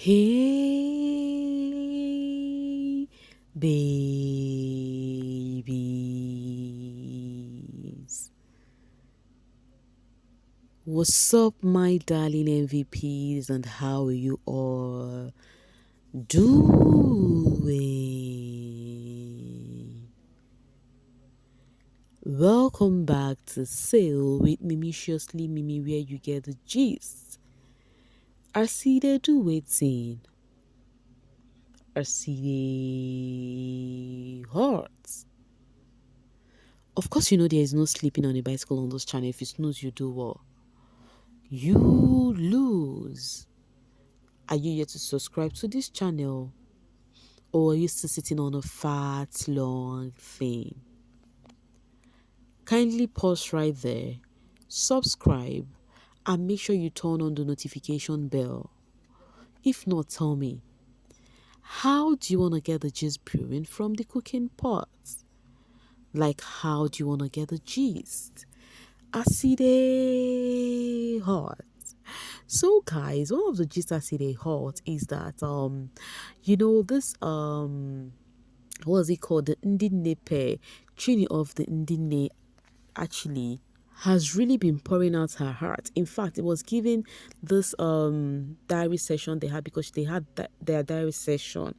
Hey, babies. What's up, my darling MVPs, and how are you all doing? Welcome back to Sail with Mimiciously Mimi, where you get the gist. I see they do waiting. I see they hearts. Of course, you know there is no sleeping on a bicycle on this channel. If you snooze, you do what? You lose. Are you yet to subscribe to this channel? Or are you still sitting on a fat, long thing? Kindly pause right there, subscribe, and make sure you turn on the notification bell. If not, tell me, how do you want to get the gist brewing from the cooking pot? Like, how do you want to get the gist? I see they hot. So guys, one of the gist I see they hot is that this what is it called, the Ndine pair, Chini of the Ndine actually has really been pouring out her heart. In fact, it was given this diary session they had, because they had their diary session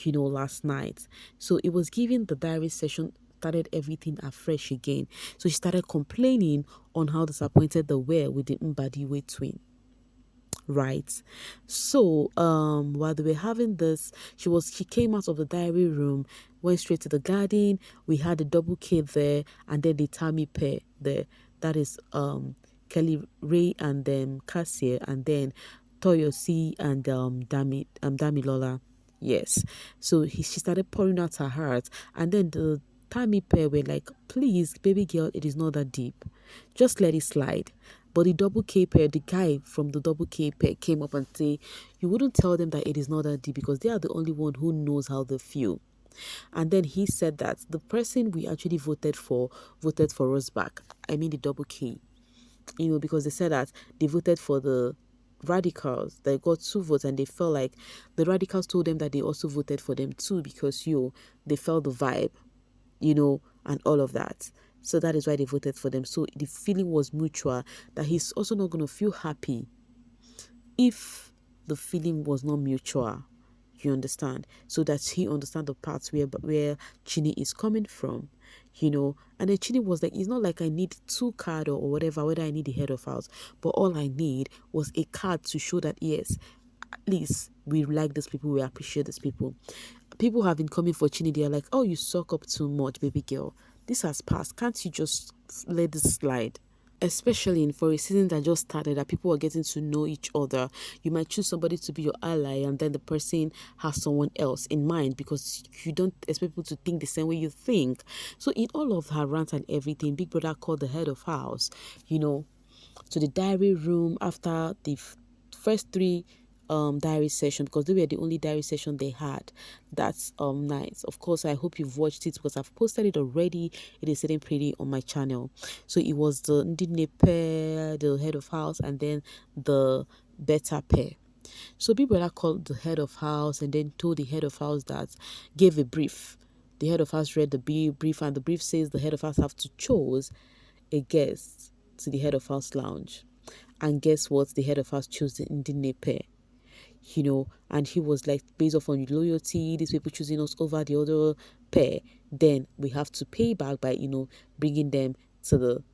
last night. So it was given the diary session, started everything afresh again. So she started complaining on how disappointed they were with the Mbadiwe twin. Right. So while they were having this, she came out of the diary room, went straight to the garden. We had the double K there, and then the Tammy pair there. That is Kelly Ray and Cassia, and then Toyosi and Damilola. Yes. So she started pouring out her heart, and then the Tammy pair were like, please, baby girl, it is not that deep. Just let it slide. But the double K pair, the guy from the double K pair came up and say, you wouldn't tell them that it is not that deep because they are the only one who knows how they feel. And then he said that the person we actually voted for us back. I mean the double K. Because they said that they voted for the radicals. They got 2 votes, and they felt like the radicals told them that they also voted for them too, because they felt the vibe, and all of that. So that is why they voted for them. So the feeling was mutual, that he's also not going to feel happy if the feeling was not mutual. You understand? So that he understands the parts where Chini is coming from, And then Chini was like, it's not like I need 2 cards or whatever, whether I need the head of house. But all I need was a card to show that, yes, at least we like these people, we appreciate these people. People have been coming for Chini. They're like, oh, you suck up too much, baby girl. This has passed. Can't you just let this slide? Especially for a season that just started, that people are getting to know each other. You might choose somebody to be your ally, and then the person has someone else in mind, because you don't expect people to think the same way you think. So in all of her rant and everything, Big Brother called the head of house, to the diary room after the first 3 diary session, because they were the only diary session they had that night. Of course, I hope you've watched it, because I've posted it already. It is sitting pretty on my channel. So it was the Ndine pair, the head of house, and then the Beta pair. So Big Brother called the head of house and then told the head of house that, gave a brief. The head of house read the brief, and the brief says the head of house have to choose a guest to the head of house lounge. And guess what? The head of house chose the Ndine pair. And he was like, based off on loyalty, these people choosing us over the other pair, then we have to pay back by, bringing them to the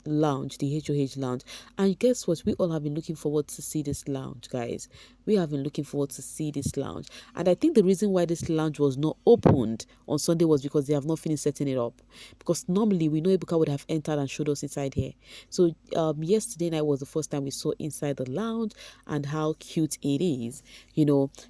lounge, the HOH lounge. And guess what? We all have been looking forward to see this lounge, guys. We have been looking forward to see this lounge. And I think the reason why this lounge was not opened on Sunday was because they have not finished setting it up. Because normally we know Ebuka would have entered and showed us inside here. So yesterday night was the first time we saw inside the lounge and how cute it is,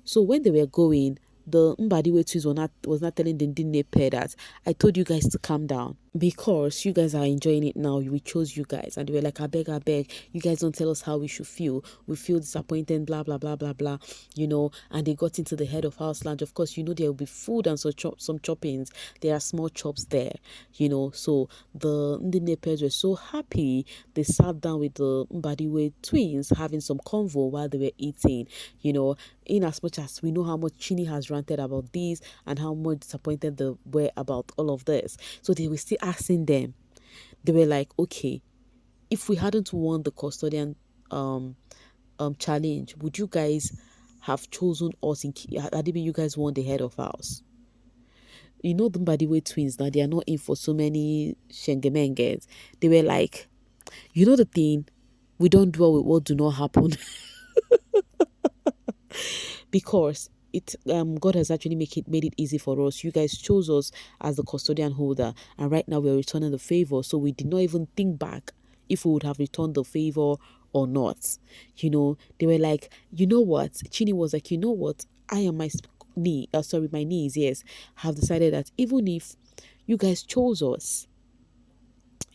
So when they were going, the Mbadiwe twins was not telling the Ndine pair that, I told you guys to calm down. because you guys are enjoying it now, we chose you guys. And they were like, I beg, you guys don't tell us how we should feel. We feel disappointed, blah, blah, blah, blah, blah, And they got into the head of house lounge. Of course, there will be food and some choppings. There are small chops there, So the Ndine pairs were so happy. They sat down with the Mbadiwe twins having some convo while they were eating, in as much as we know how much Chini has ranted about this and how much disappointed they were about all of this. So they were still asking them. They were like, okay, if we hadn't won the custodian challenge, would you guys have chosen us had it been you guys won the head of house? The Mbadiwe twins now, they are not in for so many shengemenges. They were like, the thing, we don't dwell with what do not happen. Because God has actually made it easy for us. You guys chose us as the custodian holder, and right now we're returning the favor. So we did not even think back if we would have returned the favor or not. They were like, you know what? Chini was like, you know what? I am my knees, yes, have decided that even if you guys chose us,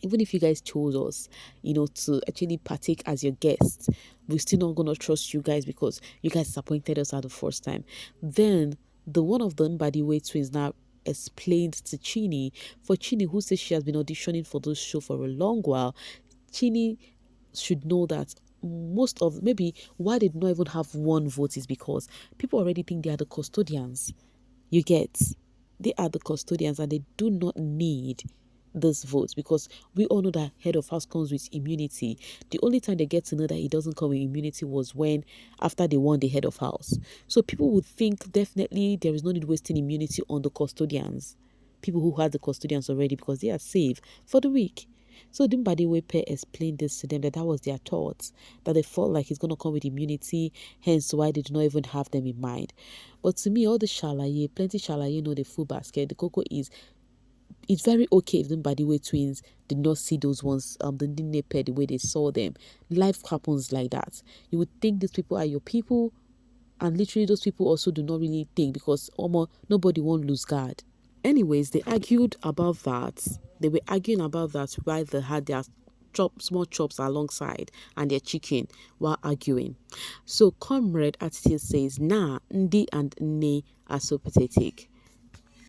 to actually partake as your guests, we're still not going to trust you guys because you guys disappointed us at the first time. Then the one of the Mbadiwe twins now explained to Chini, for Chini, who says she has been auditioning for this show for a long while, Chini should know that maybe why they did not even have one vote is because people already think they are the custodians. You get? They are the custodians and they do not need this vote because we all know that head of house comes with immunity. The only time they get to know that he doesn't come with immunity was when after they won the head of house. So people would think definitely there is no need wasting immunity on the custodians, people who had the custodians already, because they are safe for the week. So Dimbadiwe Pair explained this to them, that was their thoughts, that they felt like he's going to come with immunity, hence why they do not even have them in mind. But to me, all the shalaye, plenty shalaye, the full basket. The cocoa is, it's very okay if the Mbadiwe twins did not see those ones, the Ndine pair, the way they saw them. Life happens like that. You would think these people are your people, and literally those people also do not really think, because nobody won't lose guard. Anyways, they argued about that. They were arguing about that while they had their small chops alongside and their chicken while arguing. So Comrade Attitude says, nah, Ndi and Ne are so pathetic.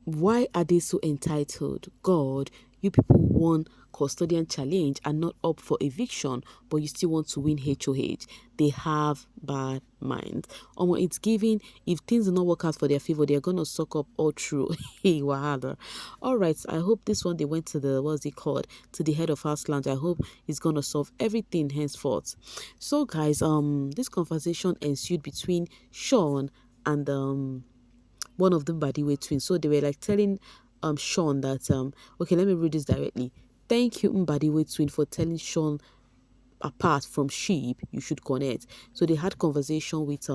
Why are they so entitled? God, you people won custodian challenge and not up for eviction, but you still want to win HOH. They have bad minds. It's giving, if things do not work out for their favor, they're gonna suck up all through. Hey, wahala. All right, I hope this one they went to to the head of house lounge. I hope it's gonna solve everything henceforth. So guys, this conversation ensued between Sean and one of them Mbadiwe twins. So they were like telling Sean that okay, let me read this directly. Thank you, Mbadiwe twin, for telling Sean apart from sheep you should connect. So they had conversation with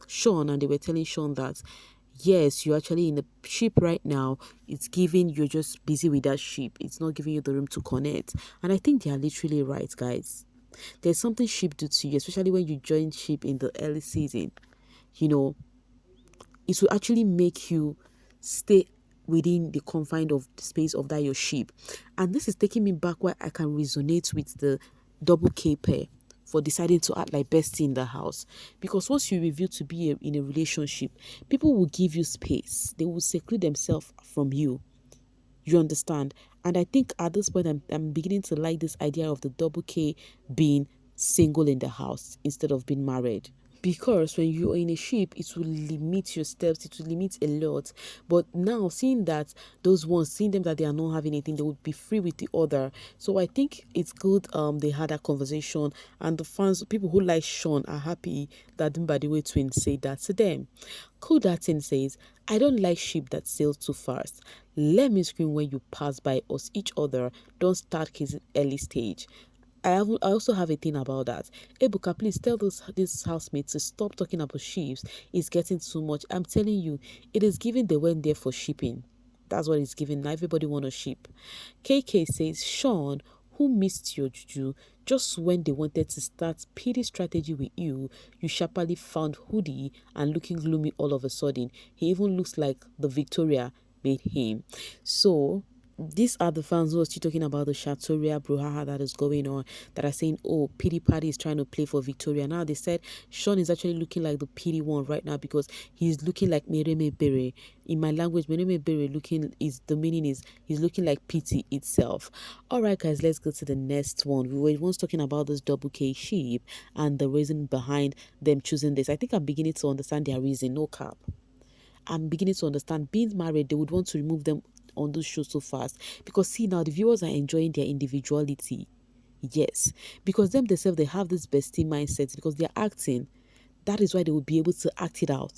Sean, and they were telling Sean that yes, you're actually in the sheep right now. It's giving you're just busy with that sheep. It's not giving you the room to connect. And I think they are literally right, guys. There's something sheep do to you, especially when you join sheep in the early season. It will actually make you stay within the confine of the space of that your sheep. And this is taking me back where I can resonate with the double K pair for deciding to act like bestie in the house. Because once you reveal to be in a relationship, people will give you space. They will seclude themselves from you. You understand? And I think at this point, I'm beginning to like this idea of the double K being single in the house instead of being married. Because when you're in a ship, it will limit your steps, it will limit a lot. But now, seeing them that they are not having anything, they would be free with the other. So I think it's good they had a conversation, and the fans, people who like Sean, are happy that Mbadiwe twins say that to them. Kudatin says, I don't like sheep that sail too fast. Let me scream when you pass by us each other. Don't start kissing early stage. I also have a thing about that. Ebuka, please tell this housemate to stop talking about sheep. It's getting too much. I'm telling you, it is given they went there for shipping. That's what it's given. Now everybody want to ship. KK says, Sean, who missed your juju just when they wanted to start pity strategy with you sharply found hoodie and looking gloomy all of a sudden. He even looks like the Victoria made him. So these are the fans who are still talking about the Shatoria brouhaha that is going on, that are saying, oh, pity party is trying to play for Victoria. Now they said Sean is actually looking like the pity one right now because he's looking like Mereme Bere. In my language, Mereme Bere looking is, the meaning is he's looking like pity itself. All right, guys, let's go to the next one. We were once talking about this double K sheep and the reason behind them choosing this. I think I'm beginning to understand their reason. No cap. I'm beginning to understand. Being married, they would want to remove them on those shows so fast, because see, now the viewers are enjoying their individuality. Yes, because them themselves, they have this bestie mindset because they're acting. That is why they will be able to act it out.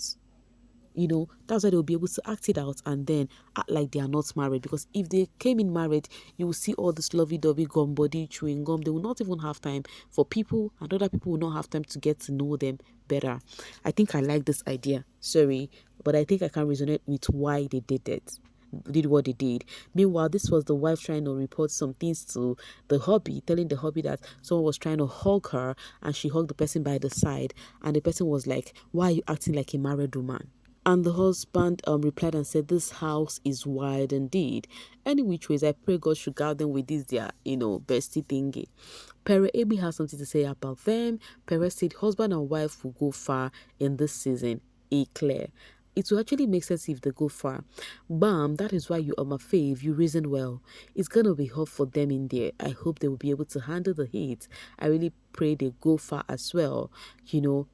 That's why they'll be able to act it out and then act like they are not married. Because if they came in married, you will see all this lovey-dovey gum body chewing gum. They will not even have time for people, and other people will not have time to get to know them better. I think I like this idea. Sorry, but I think I can resonate with why they did what they did. Meanwhile, this was the wife trying to report some things to the hubby, telling the hubby that someone was trying to hug her and she hugged the person by the side, and the person was like, why are you acting like a married woman? And the husband replied and said, this house is wild indeed. Any which ways, I pray God should guide them with this their, bestie thingy. Pere Amy has something to say about them. Pere said husband and wife will go far in this season. Clear. It will actually make sense if they go far. Bam, that is why you are my fave. You reasoned well. It's going to be hard for them in there. I hope they will be able to handle the heat. I really pray they go far as well.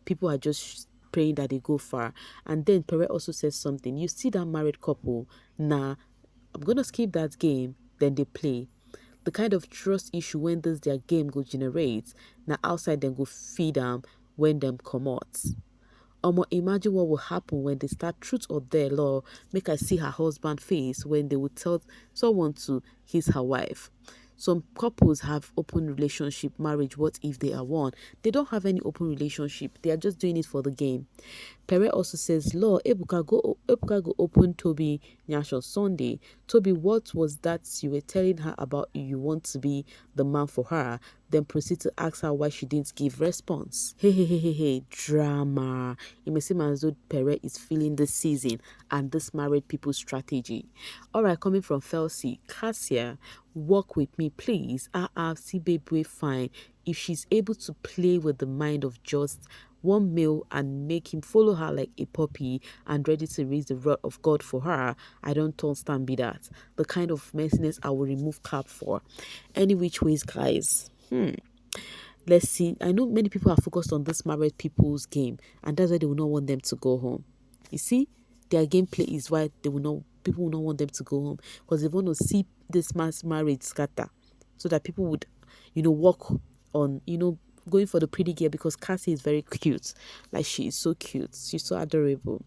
People are just praying that they go far. And then Pere also says something. You see that married couple? Nah, I'm going to skip that game. Then they play. The kind of trust issue when this their game go generate. Now outside them go feed them when them come out. Imagine what will happen when they start truth or dare law. Make I see her husband face when they would tell someone to kiss her wife. Some couples have open relationship, marriage. What if they are one? They don't have any open relationship. They are just doing it for the game. Pere also says, Law, Ebuka go open Toby Nyash on Sunday. Toby, what was that you were telling her about you want to be the man for her? Then proceed to ask her why she didn't give response. Hey, drama. It may seem as though Pere is feeling the season and this married people's strategy. Alright, coming from Felsi, Cassia, work with me, please. See baby fine. If she's able to play with the mind of just one male and make him follow her like a puppy and ready to raise the rod of God for her, I don't understand be that. The kind of messiness I will remove cap for. Any which ways, guys. Let's see. I know many people are focused on this married people's game, and that's why they will not want them to go home. You see, their gameplay is why people will not want them to go home, because they want to see this mass marriage scatter, so that people would, work on, going for the pretty girl, because Cassie is very cute. Like, she is so cute. She's so adorable.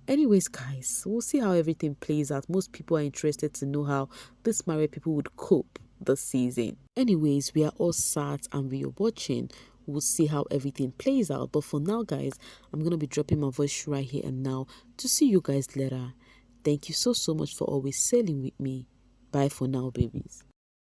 Anyways, guys, we'll see how everything plays out. Most people are interested to know how this married people would cope this season. Anyways, we are all sat and we are watching. We'll see how everything plays out. But for now, guys, I'm going to be dropping my voice right here and now to see you guys later. Thank you so much for always sailing with me. Bye for now, babies.